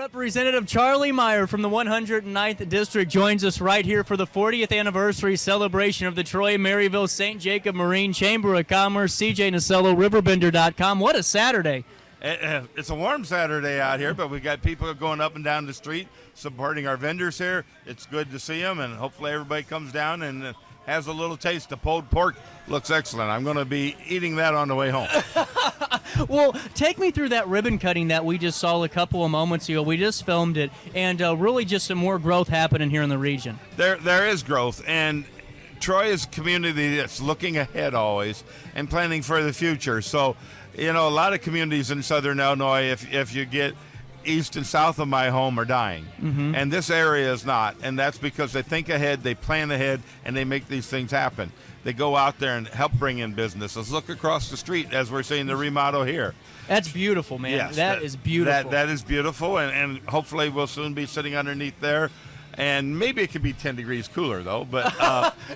Representative Charlie Meier from the 109th District joins us right here for the 40th anniversary celebration of the Troy Maryville St. Jacob Marine Chamber of Commerce. CJ Nasello, RiverBender.com. What a Saturday. It's a warm Saturday out here, but we've got people going up and down the street supporting our vendors here. It's good to see them, and hopefully everybody comes down and has a little taste. The pulled pork looks excellent. I'm going to be eating that on the way home. Well, take me through that ribbon cutting that we just saw a couple of moments ago. We just filmed it, and really just some more growth happening here in the region. There is growth, and Troy is a community that's looking ahead always and planning for the future. So, a lot of communities in southern Illinois, if you get east and south of my home, are dying. Mm-hmm. And this area is not. And that's because they think ahead, they plan ahead, and they make these things happen. They go out there and help bring in businesses. Look across the street as we're seeing the remodel here. That's beautiful, man. Yes, that is beautiful. That is beautiful, and hopefully we'll soon be sitting underneath there. And maybe it could be 10 degrees cooler, though. But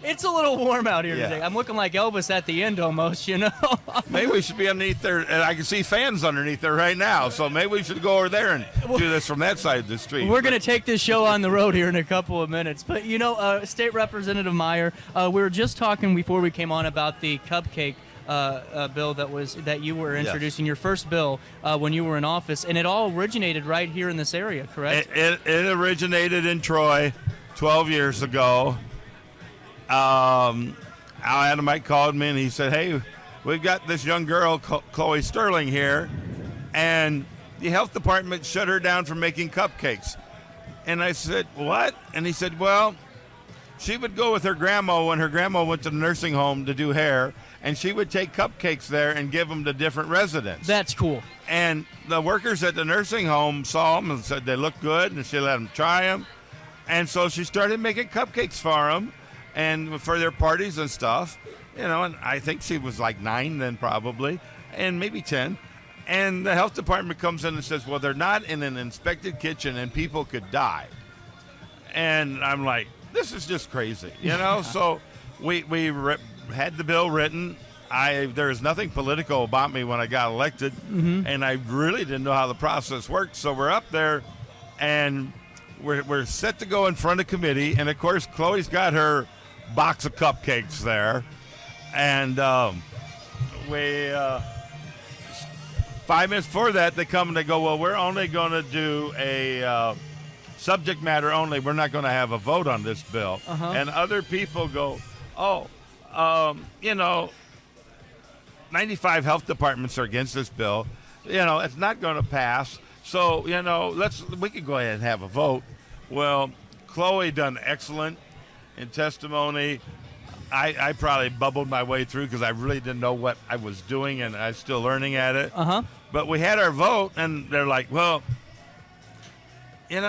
it's a little warm out here today. I'm looking like Elvis at the end almost, Maybe we should be underneath there. And I can see fans underneath there right now. So maybe we should go over there and do this from that side of the street. We're going to take this show on the road here in a couple of minutes. But, State Representative Meier, we were just talking before we came on about the cupcake bill that you were introducing, your first bill when you were in office, and it all originated right here in this area, correct? It originated in Troy 12 years ago. Al Adamite called me and he said, "Hey, we've got this young girl, Chloe Sterling, here, and the health department shut her down from making cupcakes." And I said, "What?" And he said, "Well, she would go with her grandma when her grandma went to the nursing home to do hair, and she would take cupcakes there and give them to different residents." That's cool. And the workers at the nursing home saw them and said they looked good, and she let them try them. And so she started making cupcakes for them and for their parties and stuff. And I think she was like 9 then probably, and maybe 10. And the health department comes in and says, "Well, they're not in an inspected kitchen and people could die." And I'm like, this is just crazy, So we had the bill written. There was nothing political about me when I got elected, and I really didn't know how the process worked. So we're up there, and we're set to go in front of committee. And, of course, Chloe's got her box of cupcakes there. And 5 minutes before that, they come and they go, "Well, we're only going to do a subject matter only. We're not going to have a vote on this bill." And other people go, 95 health departments are against this bill. It's not going to pass. So, we could go ahead and have a vote. Well, Chloe done excellent in testimony. I probably bubbled my way through because I really didn't know what I was doing, and I'm still learning at it. But we had our vote, and they're like, "Well,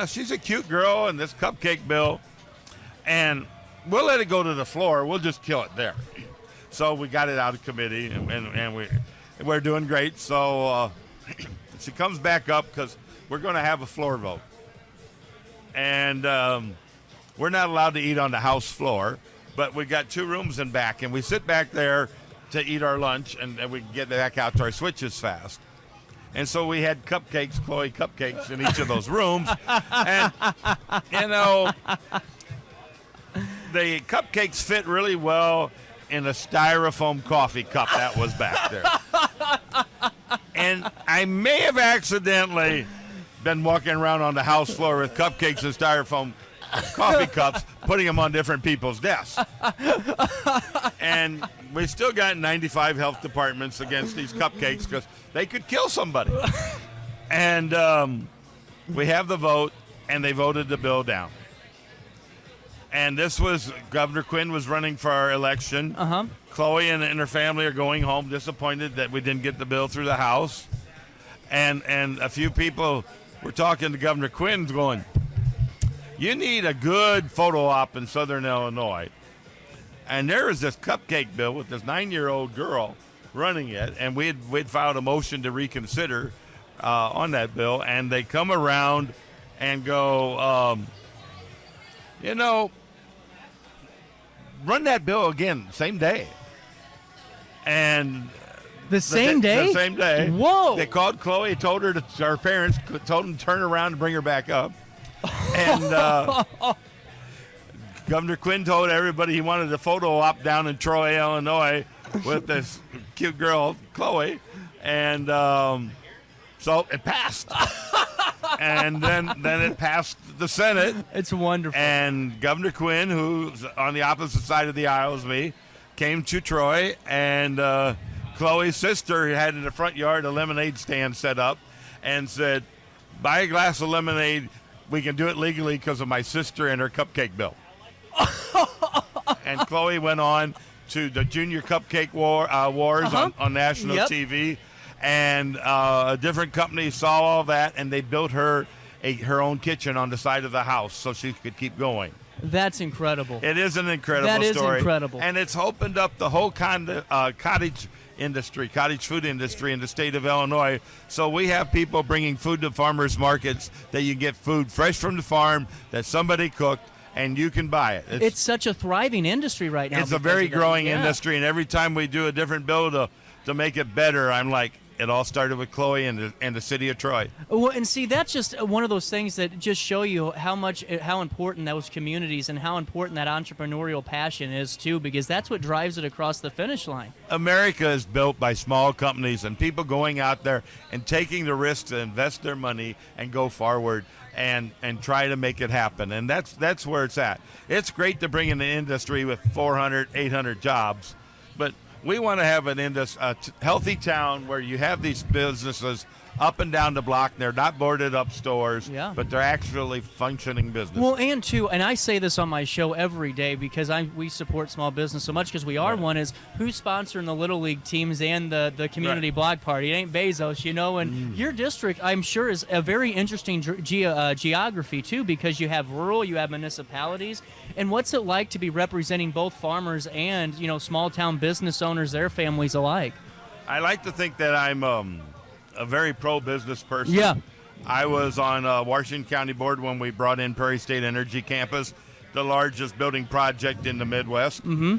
she's a cute girl in this cupcake bill, and we'll let it go to the floor. We'll just kill it there." So we got it out of committee, and we're doing great. So she comes back up because we're going to have a floor vote. And we're not allowed to eat on the House floor, but we got 2 rooms in back, and we sit back there to eat our lunch, and we can get back out to our switches fast. And so we had Chloe cupcakes in each of those rooms. And, the cupcakes fit really well in a styrofoam coffee cup that was back there. And I may have accidentally been walking around on the House floor with cupcakes and styrofoam coffee cups, putting them on different people's desks. And we still got 95 health departments against these cupcakes because they could kill somebody. And we have the vote, and they voted the bill down. And this was, Governor Quinn was running for our election. Chloe and her family are going home disappointed that we didn't get the bill through the House. And a few people were talking to Governor Quinn going, "You need a good photo op in southern Illinois." And there was this cupcake bill with this 9-year-old girl running it, and we'd filed a motion to reconsider on that bill, and they come around and go, run that bill again, same day. And The same day? The same day. Whoa. They called Chloe, told her her parents told them to turn around and bring her back up. And Governor Quinn told everybody he wanted a photo op down in Troy, Illinois with this cute girl, Chloe. And so it passed. And then it passed the Senate. It's wonderful. And Governor Quinn, who's on the opposite side of the aisle as me, came to Troy, and Chloe's sister had in the front yard a lemonade stand set up and said, buy a glass of lemonade. We can do it legally because of my sister and her cupcake bill. And Chloe went on to the Junior Cupcake Wars on national TV. And a different company saw all that, and they built her own kitchen on the side of the house so she could keep going. That's incredible. It is an incredible story. That is incredible. And it's opened up the whole cottage food industry in the state of Illinois. So we have people bringing food to farmers markets that you get food fresh from the farm that somebody cooked, and you can buy it. It's such a thriving industry right now. It's a very growing industry, and every time we do a different bill to make it better, I'm like, it all started with Chloe and the city of Troy. Well, and see, that's just one of those things that just show you how important those communities and how important that entrepreneurial passion is too, because that's what drives it across the finish line. America is built by small companies and people going out there and taking the risk to invest their money and go forward and try to make it happen. And that's where it's at. It's great to bring in an industry with 400, 800 jobs, but we want to have a healthy town where you have these businesses up and down the block. They're not boarded up stores, but they're actually functioning businesses. Well, and I say this on my show every day because we support small business so much because we are one, is who's sponsoring the Little League teams and the community block party. It ain't Bezos, and your district, I'm sure, is a very interesting geography, too, because you have rural, you have municipalities. And what's it like to be representing both farmers and, small-town business owners, their families alike? I like to think that I'm a very pro-business person. Yeah. I was on Washington County Board when we brought in Prairie State Energy Campus, the largest building project in the Midwest. Mm-hmm.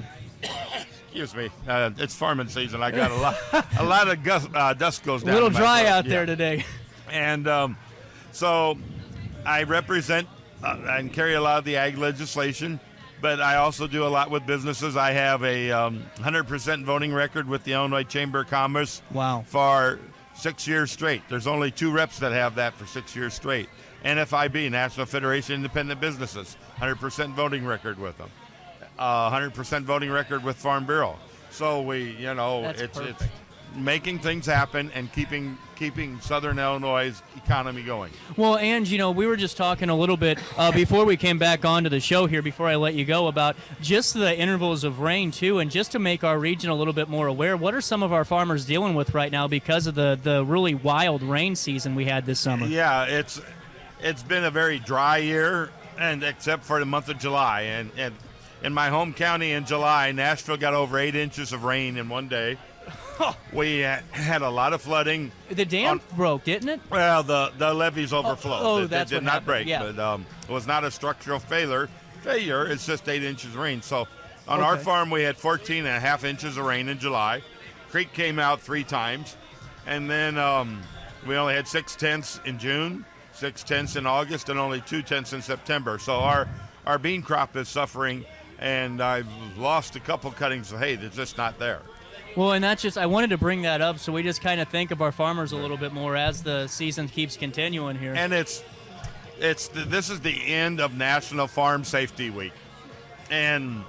Excuse me. It's farming season. I got a lot of dust goes down. A little dry out there today. And so I represent and carry a lot of the ag legislation, but I also do a lot with businesses. I have a 100% voting record with the Illinois Chamber of Commerce. Wow. For 6 years straight. There's only 2 reps that have that for 6 years straight. NFIB, National Federation of Independent Businesses, 100% voting record with them. 100% voting record with Farm Bureau. So it's making things happen and keeping Southern Illinois' economy going. Well, and, we were just talking a little bit before we came back onto the show here, before I let you go, about just the intervals of rain, too, and just to make our region a little bit more aware, what are some of our farmers dealing with right now because of the really wild rain season we had this summer? Yeah, it's been a very dry year, and except for the month of July. And in my home county in July, Nashville got over 8 inches of rain in one day. We had a lot of flooding. The dam broke, didn't it? Well, the levees overflowed. That's it did what not happened. break, Yeah. but it was not a structural failure. It's just 8 inches of rain. So on our farm, we had 14 and a half inches of rain in July. Creek came out 3 times. And then we only had 6/10 in June, 6/10 in August, and only 2/10 in September. So our bean crop is suffering, and I've lost a couple cuttings of hay that's just not there. Well, and I wanted to bring that up so we just kind of think of our farmers a little bit more as the season keeps continuing here. And this is the end of National Farm Safety Week. And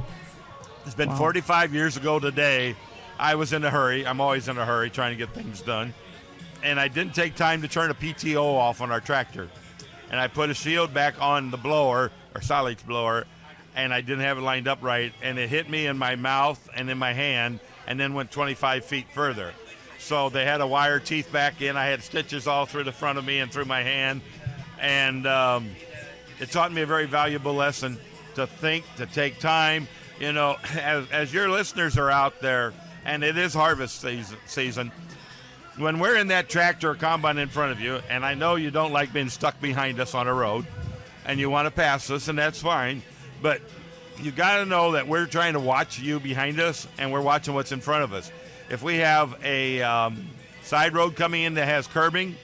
it's been 45 years ago today. I was in a hurry. I'm always in a hurry trying to get things done. And I didn't take time to turn a PTO off on our tractor. And I put a shield back on the blower, or silage blower, and I didn't have it lined up right. And it hit me in my mouth and in my hand, and then went 25 feet further. So they had a wire teeth back in. I had stitches all through the front of me and through my hand. And it taught me a very valuable lesson to think, to take time. As your listeners are out there, and it is harvest season, when we're in that tractor or combine in front of you, and I know you don't like being stuck behind us on a road, and you want to pass us, and that's fine, but you got to know that we're trying to watch you behind us, and we're watching what's in front of us. If we have a side road coming in that has curbing,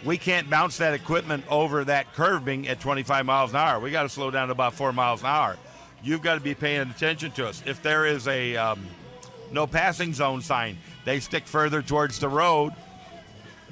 we can't bounce that equipment over that curbing at 25 miles an hour. We got to slow down to about 4 miles an hour. You've got to be paying attention to us. If there is a no passing zone sign, they stick further towards the road.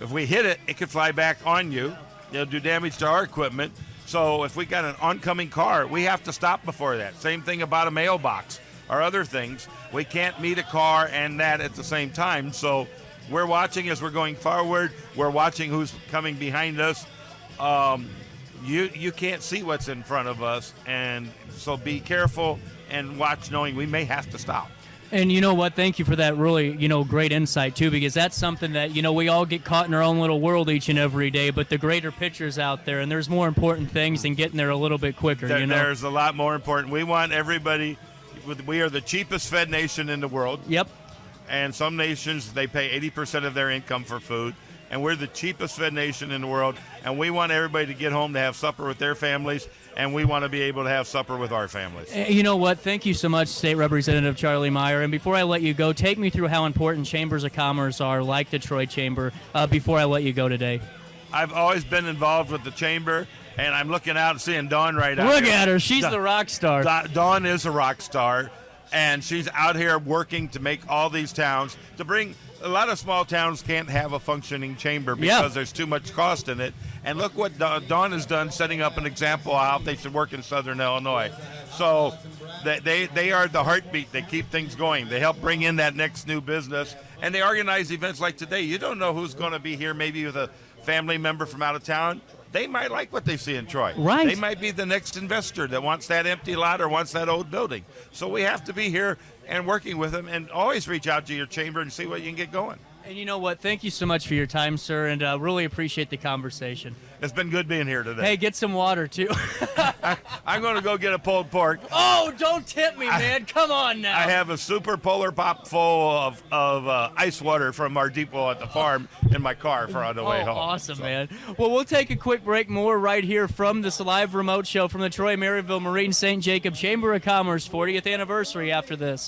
If we hit it, it could fly back on you. It'll do damage to our equipment. So if we got an oncoming car, we have to stop before that. Same thing about a mailbox or other things. We can't meet a car and that at the same time. So we're watching as we're going forward. We're watching who's coming behind us. You can't see what's in front of us, and so be careful and watch, knowing we may have to stop. And you know what? Thank you for that really, great insight, too, because that's something that, we all get caught in our own little world each and every day, but the greater picture's out there, and there's more important things than getting there a little bit quicker, There's a lot more important. We want everybody, we are the cheapest fed nation in the world. Yep. And some nations, they pay 80% of their income for food. And we're the cheapest fed nation in the world. And we want everybody to get home to have supper with their families. And we want to be able to have supper with our families. You know what? Thank you so much, State Representative Charlie Meier. And before I let you go, take me through how important chambers of commerce are, like Detroit Chamber, before I let you go today. I've always been involved with the chamber. And I'm looking out and seeing Dawn right out Look here. at her. She's the rock star. Dawn is a rock star. And she's out here working to make all these towns, to bring, a lot of small towns can't have a functioning chamber because there's too much cost in it. And look what Dawn has done, setting up an example of how they should work in Southern Illinois. So they are the heartbeat. They keep things going. They help bring in that next new business. And they organize events like today. You don't know who's going to be here, maybe with a family member from out of town. They might like what they see in Troy. Right. They might be the next investor that wants that empty lot or wants that old building. So we have to be here and working with them, and always reach out to your chamber and see what you can get going. And you know what? Thank you so much for your time, sir, and really appreciate the conversation. It's been good being here today. Hey, get some water, too. I'm going to go get a pulled pork. Oh, don't tip me, man. Come on now. I have a super Polar Pop full of ice water from our depot at the farm in my car for on the way home. Awesome, man. Well, we'll take a quick break. More right here from this live remote show from the Troy Maryville Marine St. Jacob Chamber of Commerce 40th anniversary after this.